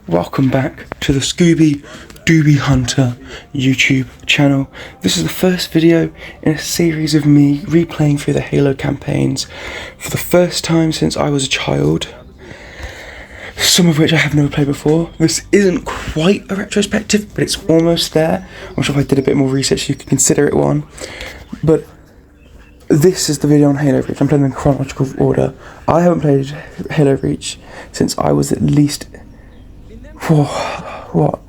welcome back to the Scooby Dooby Hunter YouTube channel. This is the first video in a series of me replaying through the Halo campaigns for the first time since I was a child, some of which I have never played before. This isn't quite a retrospective, but it's almost there. I'm sure if I did a bit more research you could consider it one, but this is the video on Halo Reach. I'm playing them in chronological order. I haven't played Halo Reach since I was at least, what?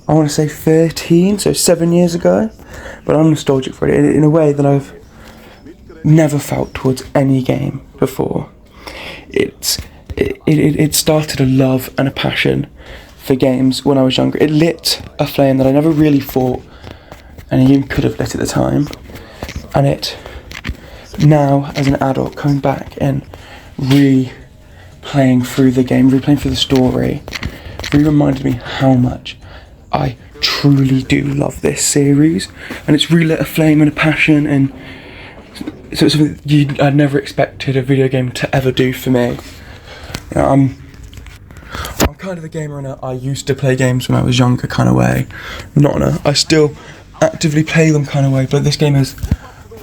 I want to say 13, so 7 years ago. But I'm nostalgic for it in a way that I've never felt towards any game before. It started a love and a passion for games when I was younger. It lit a flame that I never really thought anyone could have lit at the time. And it, now as an adult, coming back and replaying through the game, replaying through the story, really reminded me how much I truly do love this series, and it's relit a flame and a passion, and so it's something I'd never expected a video game to ever do for me. You know, I'm kind of a gamer in a I used to play games when I was younger kind of way, not in a I still actively play them kind of way, but this game has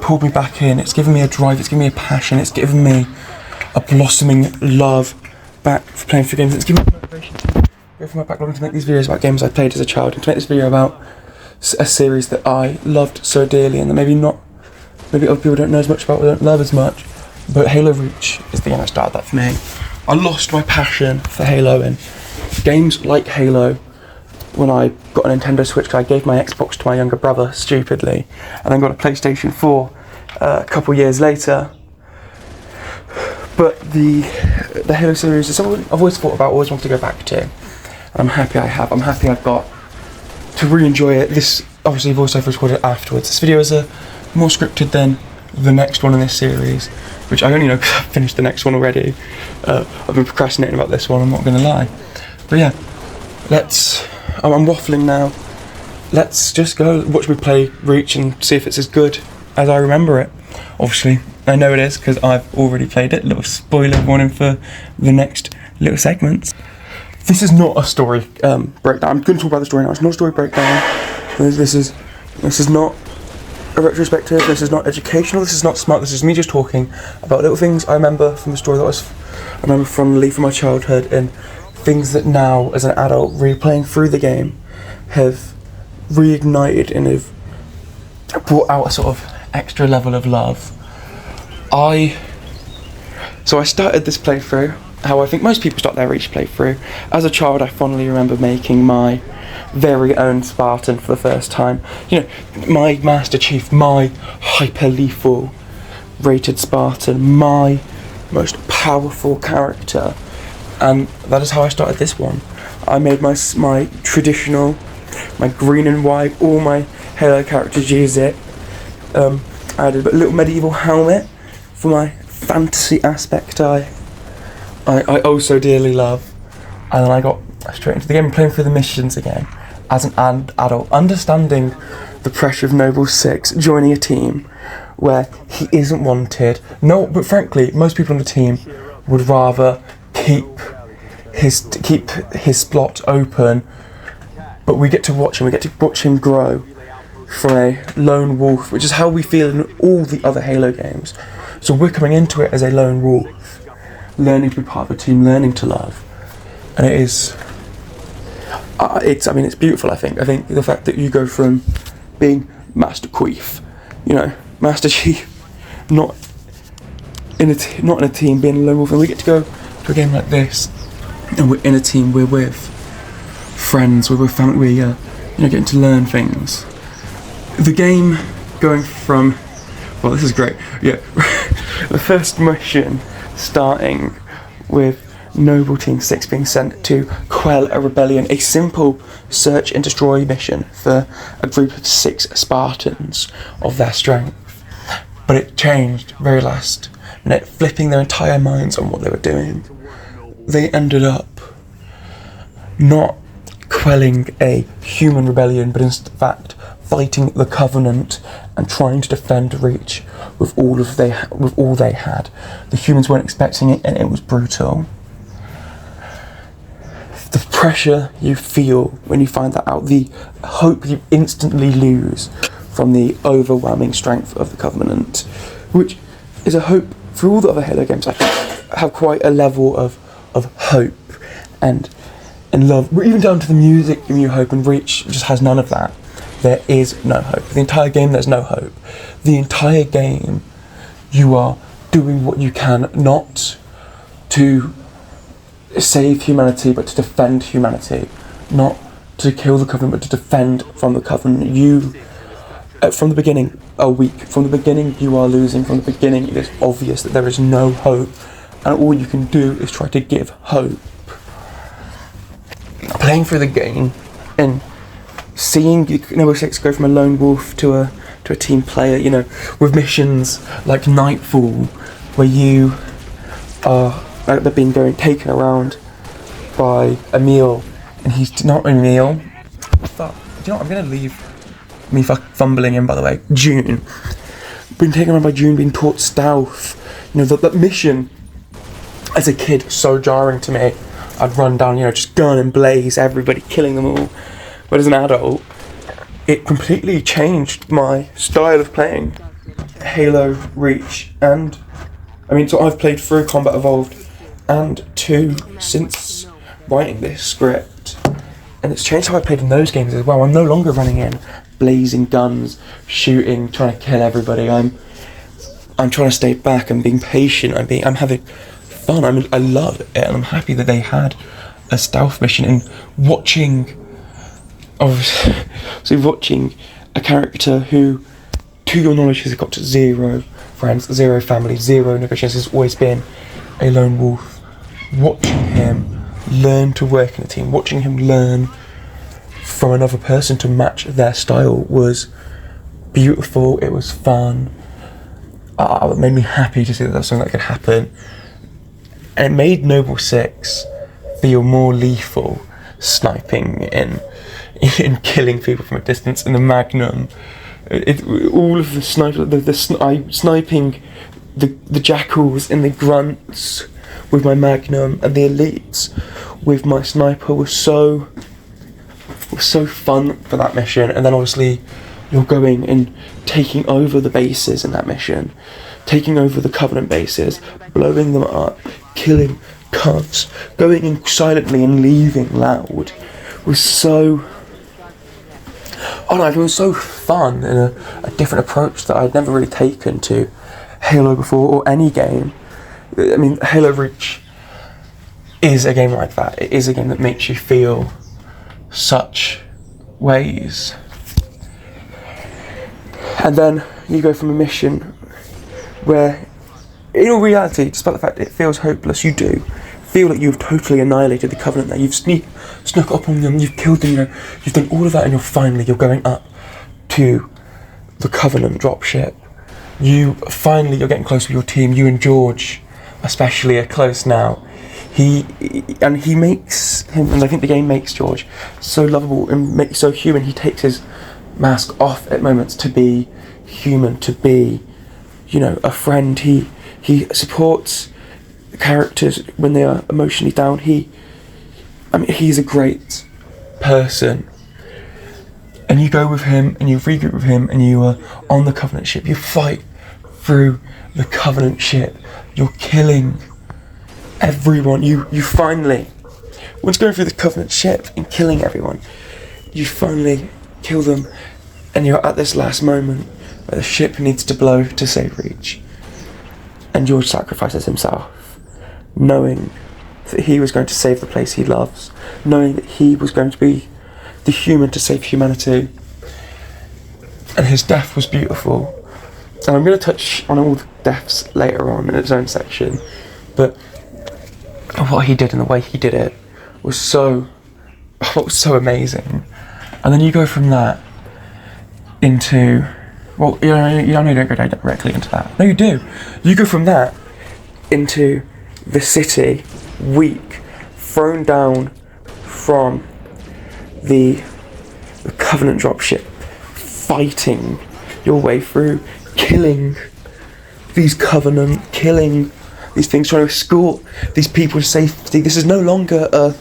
pulled me back in. It's given me a drive, it's given me a passion, it's given me a blossoming love back for playing for games. It's given me motivation to go from my backlog to make these videos about games I played as a child, and to make this video about a series that I loved so dearly and that maybe other people don't know as much about or don't love as much. But Halo Reach is the game that started that for me. I lost my passion for Halo in games like Halo when I got a Nintendo Switch, because I gave my Xbox to my younger brother stupidly, and then got a PlayStation 4 a couple years later. But the Halo series is something I've always thought about, always wanted to go back to. I'm happy I have. I'm happy I've got to re-enjoy it. This, obviously, voiceover recorded afterwards. This video is more scripted than the next one in this series, which I only know because I've finished the next one already. I've been procrastinating about this one, I'm not going to lie. But yeah, I'm waffling now. Let's just go watch me play Reach and see if it's as good as I remember it. Obviously, I know it is because I've already played it. Little spoiler warning for the next little segments. This is not a story breakdown. I'm going to talk about the story now. It's not a story breakdown. This is not a retrospective. This is not educational. This is not smart. This is me just talking about little things I remember from the story I remember fondly from my childhood, and things that now, as an adult, replaying through the game, have reignited and have brought out a sort of extra level of love. So I started this playthrough how I think most people start their Reach playthrough. As a child, I fondly remember making my very own Spartan for the first time. You know, my Master Chief, my hyper-lethal rated Spartan, my most powerful character. And that is how I started this one. I made my traditional, my green and white, all my Halo characters use it. I added a little medieval helmet for my fantasy aspect I also dearly love. And then I got straight into the game, playing through the missions again as an adult, understanding the pressure of Noble 6, joining a team where he isn't wanted. No, but frankly, most people on the team would rather keep his slot open, but we get to watch him grow from a lone wolf, which is how we feel in all the other Halo games. So we're coming into it as a lone wolf, learning to be part of a team, learning to love, and it's beautiful. I think the fact that you go from being Master Chief, Master Chief, not in a team, being a lone wolf, and we get to go to a game like this, and we're in a team, we're with friends, we're with family, we're getting to learn things. The game going from, well, this is great, yeah. The first mission starting with Noble Team 6 being sent to quell a rebellion, a simple search and destroy mission for a group of 6 Spartans of their strength. But it changed very last minute, flipping their entire minds on what they were doing. They ended up not quelling a human rebellion, but in fact fighting the Covenant and trying to defend Reach with all they had. The humans weren't expecting it, and it was brutal. The pressure you feel when you find that out, the hope you instantly lose from the overwhelming strength of the Covenant, which is a hope for all the other Halo games. I have quite a level of hope and love, even down to the music in New Hope, and Reach just has none of that. There is no hope. The entire game, there's no hope. The entire game, you are doing what you can, not to save humanity, but to defend humanity. Not to kill the Covenant, but to defend from the Covenant. You, from the beginning, are weak. From the beginning, you are losing. From the beginning, it is obvious that there is no hope. And all you can do is try to give hope. Playing through the game and seeing Noble 6 go from a lone wolf to a team player, you know, with missions like Nightfall, where you are being taken around by Emil, and he's not Emil. Fuck. Do you know what? I'm gonna leave me fumbling in, by the way. June. Being taken around by June, being taught stealth. You know, that mission as a kid, so jarring to me. I'd run down, you know, just gun and blaze everybody, killing them all. But as an adult, it completely changed my style of playing Halo Reach. And I mean, so I've played through Combat Evolved and 2 since writing this script, and it's changed how I played in those games as well. I'm no longer running in blazing guns, shooting, trying to kill everybody. I'm trying to stay back and being patient. I'm having fun. I love it, and I'm happy that they had a stealth mission. And watching a character who, to your knowledge, has got 0 friends, 0 family, 0 negotiations, has always been a lone wolf. Watching him learn to work in a team, watching him learn from another person to match their style was beautiful. It was fun. It made me happy to see that that's something that could happen. And it made Noble 6 feel more lethal, sniping and killing people from a distance. In the Magnum, all of the sniping the jackals and the grunts with my Magnum, and the elites with my sniper was so fun for that mission. And then obviously you're going and taking over the bases in that mission, taking over the Covenant bases, blowing them up, killing cunts, going in silently and leaving loud was so... Oh no, it was so fun, and a different approach that I'd never really taken to Halo before, or any game. I mean, Halo Reach is a game like that. It is a game that makes you feel such ways. And then you go from a mission where, in all reality, despite the fact it feels hopeless, you do feel like you've totally annihilated the Covenant there. You've snuck up on them, you've killed them, you know, you've done all of that, and you're going up to the Covenant dropship. You're getting close with your team. You and George especially are close now. He makes him, and I think the game makes George so lovable and so human. He takes his mask off at moments to be human, to be, you know, a friend. He supports characters when they are emotionally down. He's a great person. And you go with him, and you regroup with him, and you are on the Covenant ship. You fight through the Covenant ship. You're killing everyone. You finally, once going through the Covenant ship and killing everyone, you finally kill them, and you're at this last moment where the ship needs to blow to save Reach. And George sacrifices himself, knowing that he was going to save the place he loves, knowing that he was going to be the human to save humanity. And his death was beautiful. And I'm going to touch on all the deaths later on in its own section, but what he did and the way he did it was so amazing. And then you go from that into, well, you know, you don't go directly into that. No, you do. You go from that into the city, weak, thrown down from the Covenant dropship, fighting your way through, killing these Covenant, killing these things, trying to escort these people to safety. This is no longer a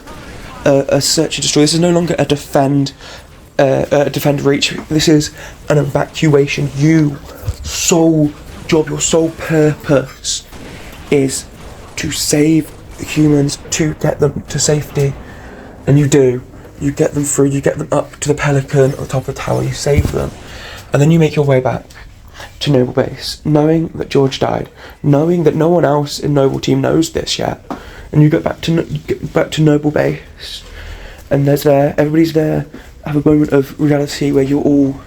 a search and destroy. This is no longer a defend reach. This is an evacuation. Your sole job, your sole purpose is to save humans, to get them to safety. And you do. You get them through, you get them up to the Pelican on top of the tower, you save them. And then you make your way back to Noble Base, knowing that George died, knowing that no one else in Noble Team knows this yet. And you get back to Noble Base, and everybody's there, have a moment of reality where you all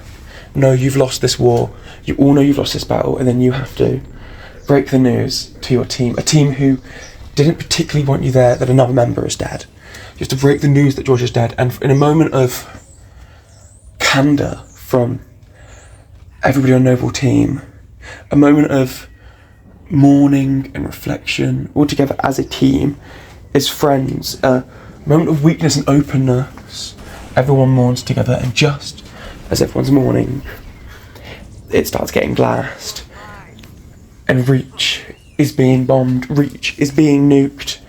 know you've lost this war, you all know you've lost this battle, and then you have to break the news to your team, a team who didn't particularly want you there, that another member is dead. You have to break the news that George is dead, and in a moment of candour from everybody on Noble Team, a moment of mourning and reflection, all together as a team, as friends, a moment of weakness and openness, everyone mourns together, and just as everyone's mourning, it starts getting glassed, and Reach is being bombed, Reach is being nuked.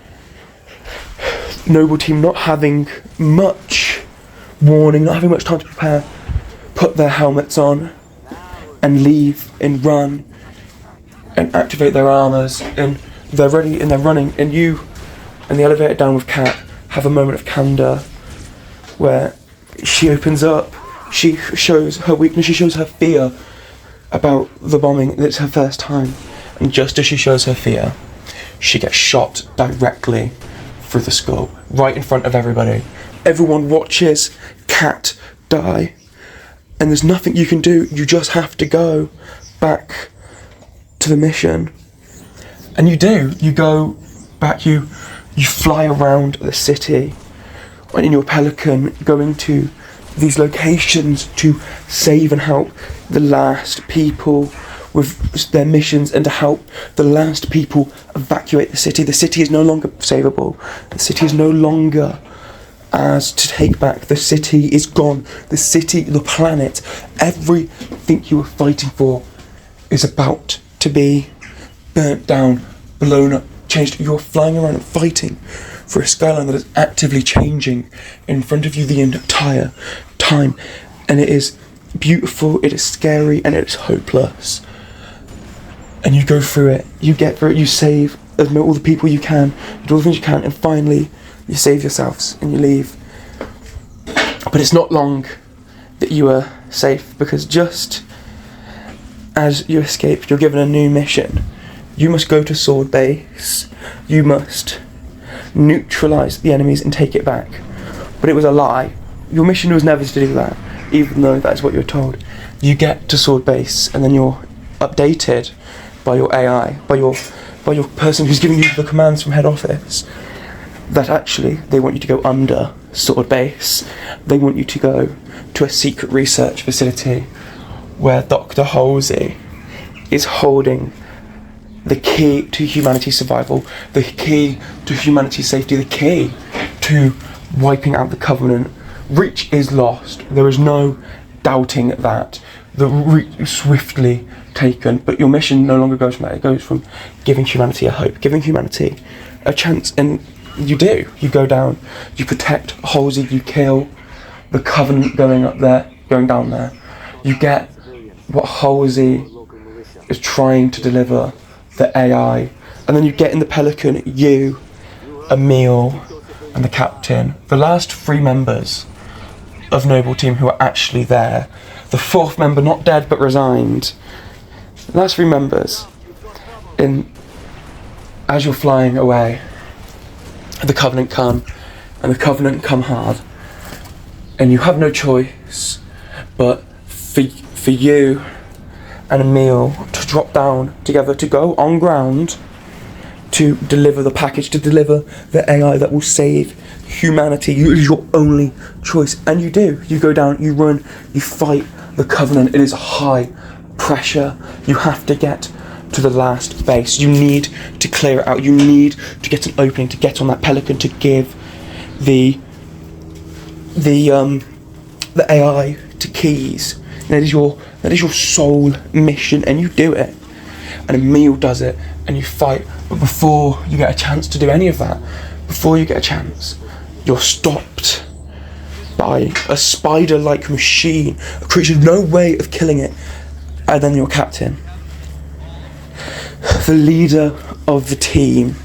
Noble Team, not having much warning, not having much time to prepare, put their helmets on and leave and run and activate their armours, and they're ready and they're running, and you and the elevator down with Kat have a moment of candour where she opens up, she shows her weakness, she shows her fear about the bombing. It's her first time, and just as she shows her fear, she gets shot directly through the skull, right in front of everybody. Everyone watches Kat die, and there's nothing you can do. You just have to go back to the mission. And you do. You go back, you fly around the city in your Pelican, going to these locations to save and help the last people with their missions, and to help the last people evacuate the city. The city is no longer savable. The city is no longer as to take back. The city is gone. The city, the planet, everything you were fighting for is about to be burnt down, blown up, changed. You're flying around and fighting for a skyline that is actively changing in front of you the entire time. And it is beautiful, it is scary, and it is hopeless. And you go through it, you get through it, you save all the people you can, you do all the things you can, and finally you save yourselves and you leave. But it's not long that you are safe, because just as you escaped, you're given a new mission. You must go to Sword Base, you must neutralise the enemies and take it back. But it was a lie. Your mission was never to do that, even though that is what you're told. You get to Sword Base, and then you're updated by your AI, by your person who's giving you the commands from head office, that actually they want you to go under Sword Base. They want you to go to a secret research facility where Dr. Halsey is holding the key to humanity's survival, the key to humanity's safety, the key to wiping out the Covenant. Reach is lost. There is no doubting that. The route is swiftly taken, but your mission no longer goes from that. It goes from giving humanity a hope, giving humanity a chance, and you do. You go down, you protect Halsey, you kill the Covenant going down there. You get what Halsey is trying to deliver, the AI, and then you get in the Pelican, you, Emil, and the captain, the last 3 members of Noble Team who are actually there. The 4th member, not dead but resigned. The last 3 members, as you're flying away, the Covenant come, and the Covenant come hard, and you have no choice but for you and Emil to drop down together, to go on ground, to deliver the package, to deliver the AI that will save humanity. It is your only choice, and you do. You go down, you run, you fight the Covenant. It is high pressure. You have to get to the last base. You need to clear it out. You need to get an opening to get on that Pelican, to give the AI to Keys. That is your sole mission, and you do it. And Emil does it, and you fight. But before you get a chance to do any of that, before you get a chance You're stopped by a spider-like machine, a creature with no way of killing it, and then your captain, the leader of the team,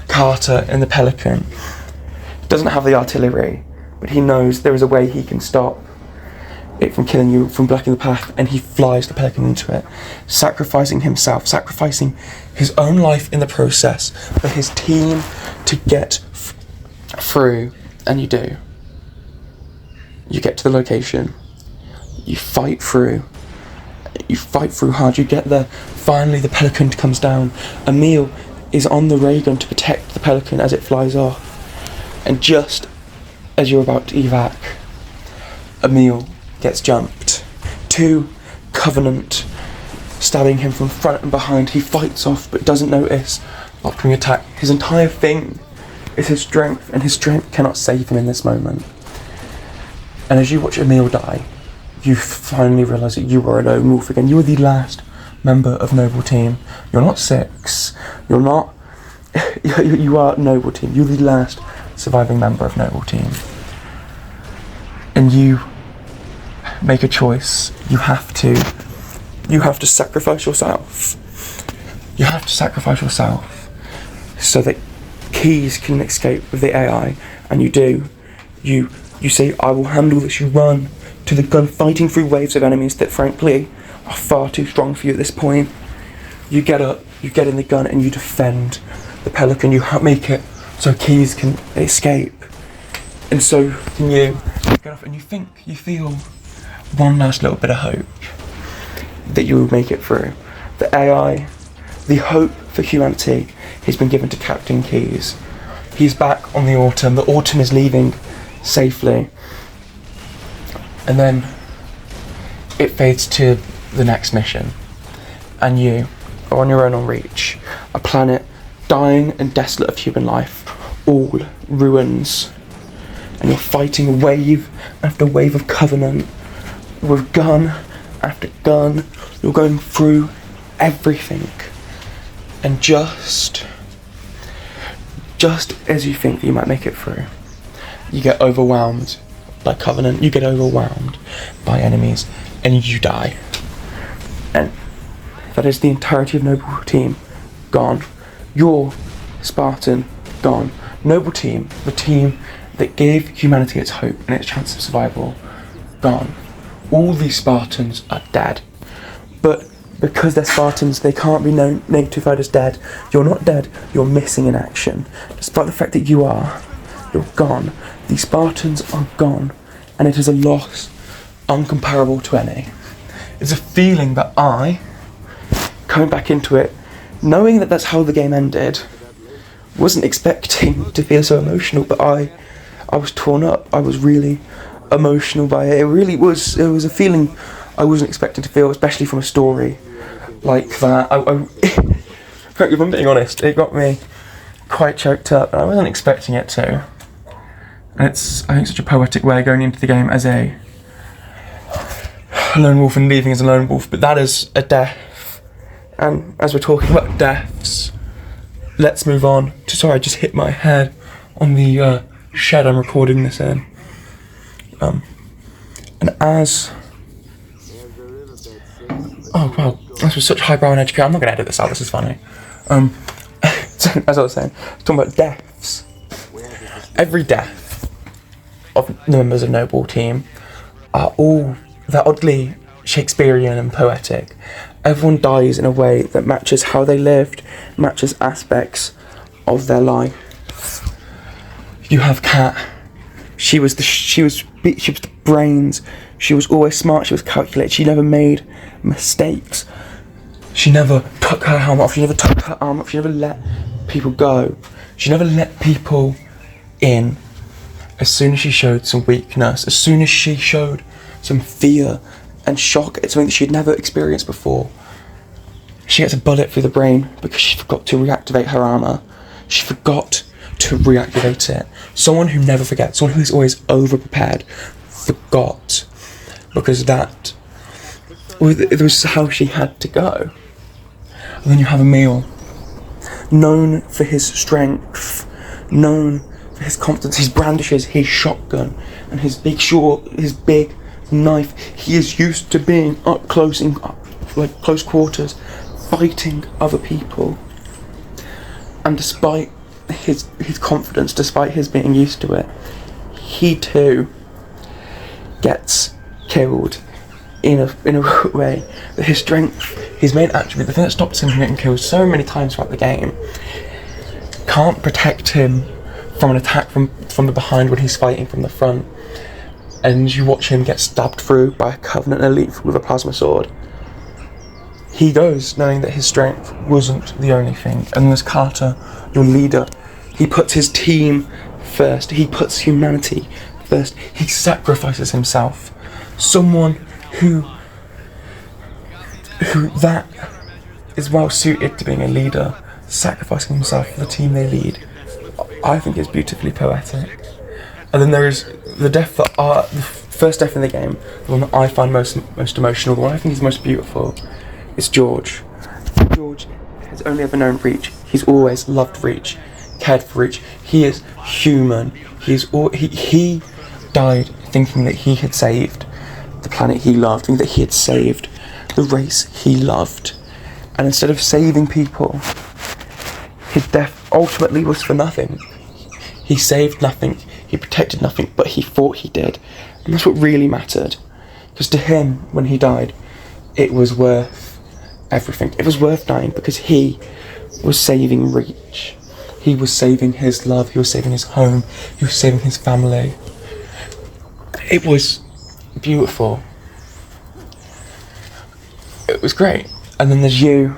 Carter in the Pelican, doesn't have the artillery, but he knows there is a way he can stop it from killing you, from blocking the path, and he flies the Pelican into it, sacrificing himself, sacrificing his own life in the process for his team to get through. And you do. You get to the location, you fight through hard, you get there, finally the Pelican comes down. Emil is on the ray gun to protect the Pelican as it flies off, and just as you're about to evac, Emil gets jumped. 2 Covenant stabbing him from front and behind. He fights off but doesn't notice upcoming attack. His entire thing is his strength, and his strength cannot save him in this moment. And as you watch Emil die, you finally realise that you are a lone wolf again. You are the last member of Noble Team. You're not 6. You're not. You are Noble Team. You're the last surviving member of Noble Team. And you make a choice. You have to sacrifice yourself. You have to sacrifice yourself so that Keys can escape with the AI, and you do. You say, I will handle this. You run to the gun, fighting through waves of enemies that frankly are far too strong for you at this point. You get up, you get in the gun, and you defend the Pelican. You make it so Keys can escape, and so can you get off, and you feel one last little bit of hope that you will make it through. The AI, the hope for humanity, has been given to Captain Keys. He's back on the Autumn. The Autumn is leaving safely, and then it fades to the next mission, and you are on your own on Reach, a planet dying and desolate of human life, all ruins, and you're fighting wave after wave of Covenant with gun after gun. You're going through everything, and just as you think that you might make it through, you get overwhelmed by Covenant, you get overwhelmed by enemies, and you die. And that is the entirety of Noble Team gone. Your Spartan gone. Noble Team, the team that gave humanity its hope and its chance of survival, gone. All these Spartans are dead. But because they're Spartans, they can't be notified as dead. You're not dead, you're missing in action. Despite the fact that you're gone. The Spartans are gone, and it is a loss uncomparable to any. It's a feeling that I, coming back into it, knowing that that's how the game ended, wasn't expecting to feel so emotional, but I was torn up. I was really emotional by it. It was a feeling I wasn't expecting to feel, especially from a story like that. If I'm being honest, it got me quite choked up, and I wasn't expecting it to. And it's, I think, such a poetic way of going into the game as a lone wolf and leaving as a lone wolf, but that is a death. And as we're talking about deaths, let's move on to, sorry, I just hit my head on the shed I'm recording this in. And as, oh wow, this was such highbrow and educated. I'm not going to edit this out, this is funny. So, as I was saying, talking about deaths. Every death of the members of Noble Team they're oddly Shakespearean and poetic. Everyone dies in a way that matches how they lived, matches aspects of their life. You have Kat. She was the brains. She was always smart. She was calculated. She never made mistakes. She never took her helmet off. She never took her arm off. She never let people go. She never let people in. As soon as she showed some weakness, as soon as she showed some fear and shock at something that she'd never experienced before, she gets a bullet through the brain because she forgot to reactivate her armor. She forgot to reactivate it. Someone who never forgets, someone who's always over-prepared, forgot. Because that was how she had to go. And then you have Emil, known for his strength, known his confidence. He brandishes his shotgun and his big knife. He is used to being up close in close quarters, fighting other people. And despite his confidence, despite his being used to it, he too gets killed in a way that his strength, his main attribute, the thing that stops him from getting killed so many times throughout the game, can't protect him from an attack from the behind when he's fighting from the front. And you watch him get stabbed through by a Covenant elite with a plasma sword. He goes knowing that his strength wasn't the only thing. And there's Carter, your leader. He puts his team first. He puts humanity first. He sacrifices himself. Someone who that is well suited to being a leader, sacrificing himself for the team they lead, I think is beautifully poetic. And then there is the first death in the game, the one that I find most emotional, the one I think is most beautiful. It's George. George has only ever known Reach. He's always loved Reach, cared for Reach. He is human. He died thinking that he had saved the planet he loved, thinking that he had saved the race he loved. And instead of saving people, his death ultimately was for nothing. He saved nothing, he protected nothing, but he thought he did. And that's what really mattered. Because to him, when he died, it was worth everything. It was worth dying because he was saving Reach. He was saving his love, he was saving his home, he was saving his family. It was beautiful. It was great. And then there's you,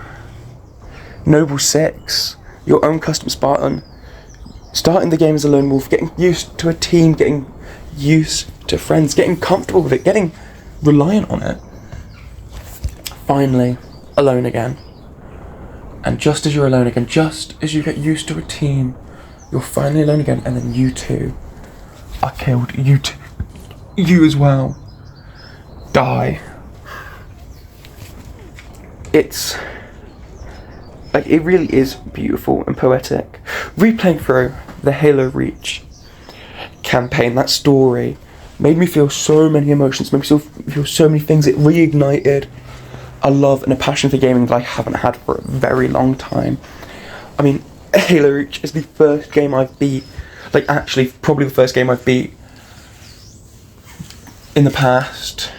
Noble 6, your own custom Spartan, starting the game as a lone wolf, getting used to a team, getting used to friends, getting comfortable with it, getting reliant on it. Finally, alone again. And just as you're alone again, just as you get used to a team, you're finally alone again, and then you too are killed. You as well die. It's like, it really is beautiful and poetic. Replaying through the Halo Reach campaign, that story made me feel so many emotions, made me feel so many things. It reignited a love and a passion for gaming that I haven't had for a very long time. I mean, Halo Reach is the first game I've beat, like actually probably the first game I've beat in the past,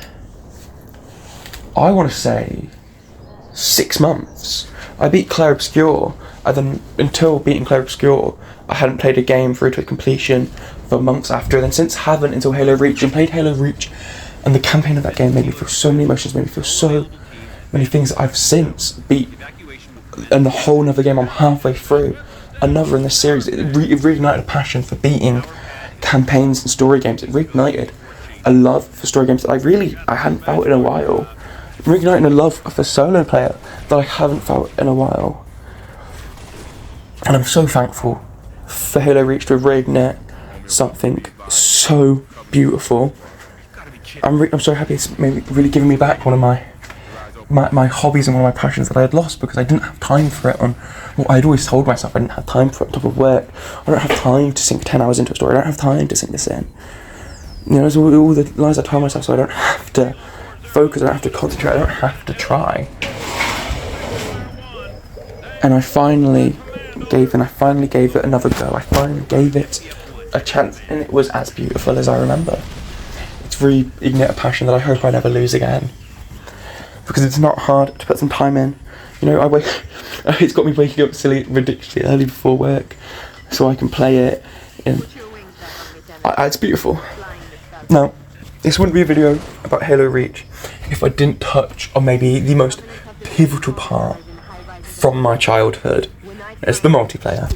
I want to say, 6 months. I beat Clair Obscur, and then until beating Clair Obscur, I hadn't played a game through to completion for months after, and then since haven't until Halo Reach, and played Halo Reach, and the campaign of that game made me feel so many emotions, made me feel so many things that I've since beat, and the whole other game I'm halfway through, another in this series. It reignited a passion for beating campaigns and story games. It reignited a love for story games that I hadn't felt in a while. Reigniting a love for solo player that I haven't felt in a while. And I'm so thankful for Halo Reach to reignite something so beautiful. I'm so happy it's maybe really giving me back one of my hobbies and one of my passions that I had lost because I didn't have time for it. I'd always told myself I didn't have time for it on top of work. I don't have time to sink 10 hours into a story. I don't have time to sink this in. You know, there's all the lies I told myself, so I don't have to focus, I don't have to concentrate, I don't have to try. And I finally gave it another go. I finally gave it a chance, and it was as beautiful as I remember. It's reignited a passion that I hope I never lose again. Because it's not hard to put some time in. You know, it's got me waking up ridiculously early before work, so I can play it. And it's beautiful. Now, this wouldn't be a video about Halo Reach if I didn't touch on maybe the most pivotal part from my childhood. It's the multiplayer.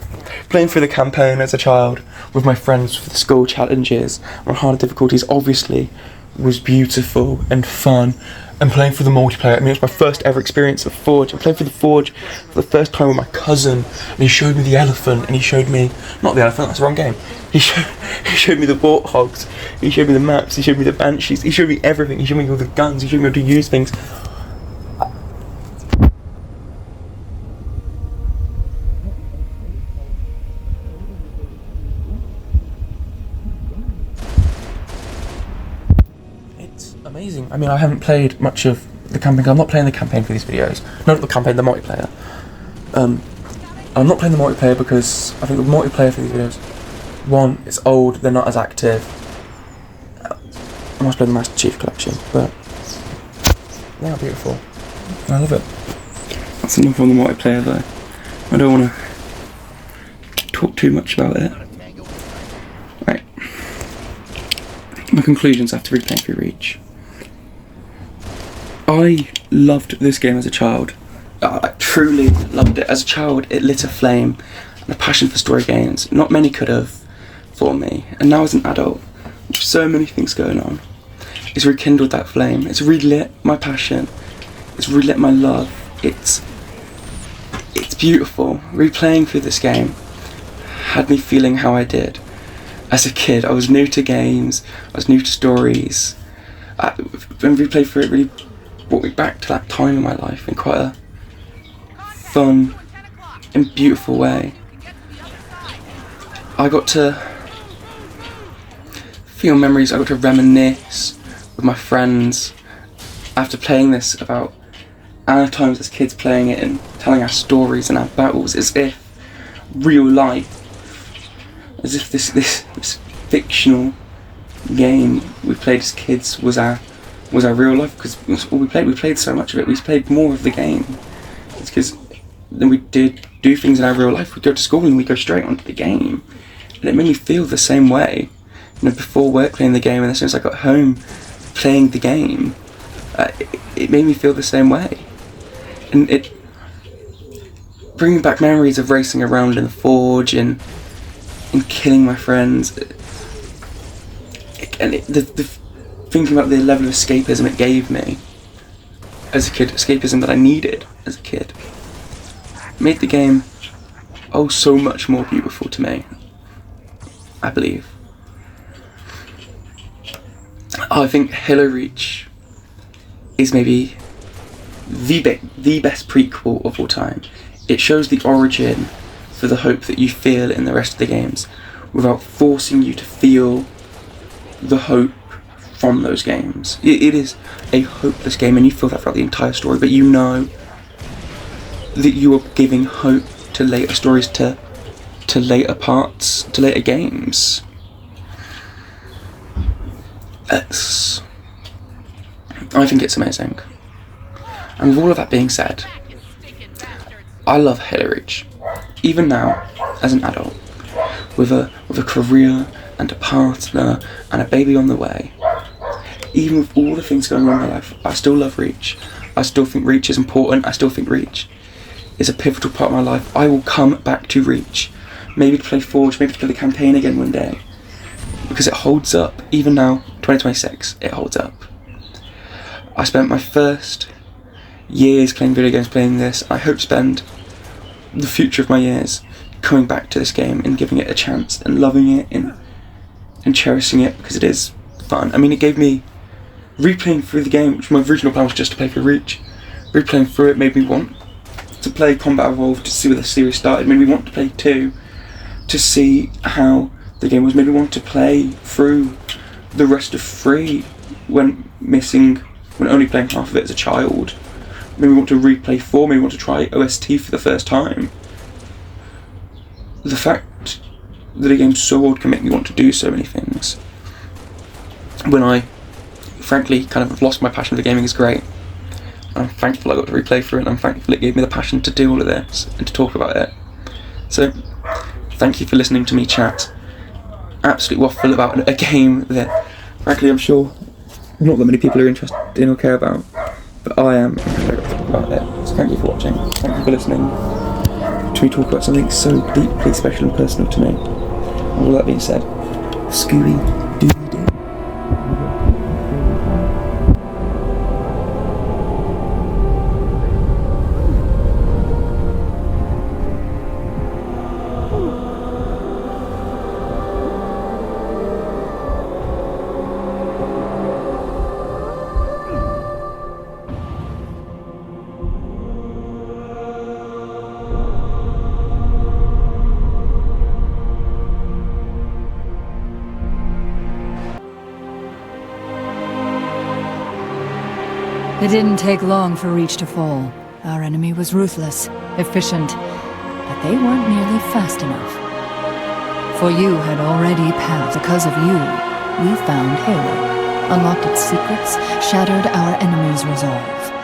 Playing through the campaign as a child with my friends for the school challenges on harder difficulties obviously was beautiful and fun. And playing through the multiplayer, I mean, it was my first ever experience of Forge. I'm playing through the Forge for the first time with my cousin, and he showed me the elephant, and he showed me, not the elephant, that's the wrong game. He showed me the warthogs, he showed me the maps, he showed me the banshees, he showed me everything, he showed me all the guns, he showed me how to use things. amazing. I mean, I haven't played much of the campaign. I'm not playing the campaign for these videos. Not the campaign, the multiplayer. I'm not playing the multiplayer because I think the multiplayer for these videos, one, it's old, they're not as active. I must play the Master Chief Collection, but they are beautiful. I love it. That's enough on the multiplayer though. I don't want to talk too much about it. Right. My conclusions after replaying through Reach. I loved this game as a child. I truly loved it. As a child, it lit a flame and a passion for story games. Not many could have for me. And now as an adult, with so many things going on, it's rekindled that flame. It's relit my passion. It's relit my love. It's beautiful. Replaying through this game had me feeling how I did. As a kid, I was new to games, I was new to stories. When replaying through it really brought me back to that time in my life in quite a fun and beautiful way. I got to feel memories, I got to reminisce with my friends after playing this about our times as kids playing it and telling our stories and our battles as if real life, as if this fictional game we played as kids was our real life, because we played so much of it. We played more of the game. It's because then we did do things in our real life. We'd go to school and we'd go straight onto the game, and it made me feel the same way. You know, before work playing the game, and as soon as I got home playing the game, it made me feel the same way. And it bringing back memories of racing around in the forge and killing my friends, and the thinking about the level of escapism it gave me as a kid, escapism that I needed as a kid, made the game so much more beautiful to me, I believe. I think Halo Reach is maybe the best prequel of all time. It shows the origin for the hope that you feel in the rest of the games without forcing you to feel the hope from those games. It is a hopeless game, and you feel that throughout the entire story, but you know that you are giving hope to later stories, to later parts, to later games. I think it's amazing. And with all of that being said, I love Halo Reach. Even now, as an adult, with a career and a partner and a baby on the way, even with all the things going on in my life, I still love Reach. I still think Reach is important. I still think Reach is a pivotal part of my life. I will come back to Reach, maybe to play Forge, maybe to play the campaign again one day, because it holds up. Even now, 2026, it holds up. I spent my first years playing video games playing this. I hope to spend the future of my years coming back to this game and giving it a chance and loving it and cherishing it, because it is fun. I mean, it gave me, replaying through the game, which my original plan was just to play for Reach, replaying through it made me want to play Combat Evolved to see where the series started, made me want to play 2 to see how the game was, made me want to play through the rest of 3 when only playing half of it as a child. Maybe want to replay 4, maybe want to try OST for the first time. The fact that a game so old can make me want to do so many things, when I frankly kind of have lost my passion for gaming, is great. I'm thankful I got to replay through it, and I'm thankful it gave me the passion to do all of this and to talk about it. So, thank you for listening to me chat absolute waffle about a game that frankly I'm sure not that many people are interested in or care about, but I am about it. So thank you for watching, thank you for listening to me talk about something so deeply special and personal to me. And all that being said, Scooby-Doo. It didn't take long for Reach to fall. Our enemy was ruthless, efficient, but they weren't nearly fast enough. For you had already passed. Because of you, we found Halo, unlocked its secrets, shattered our enemy's resolve.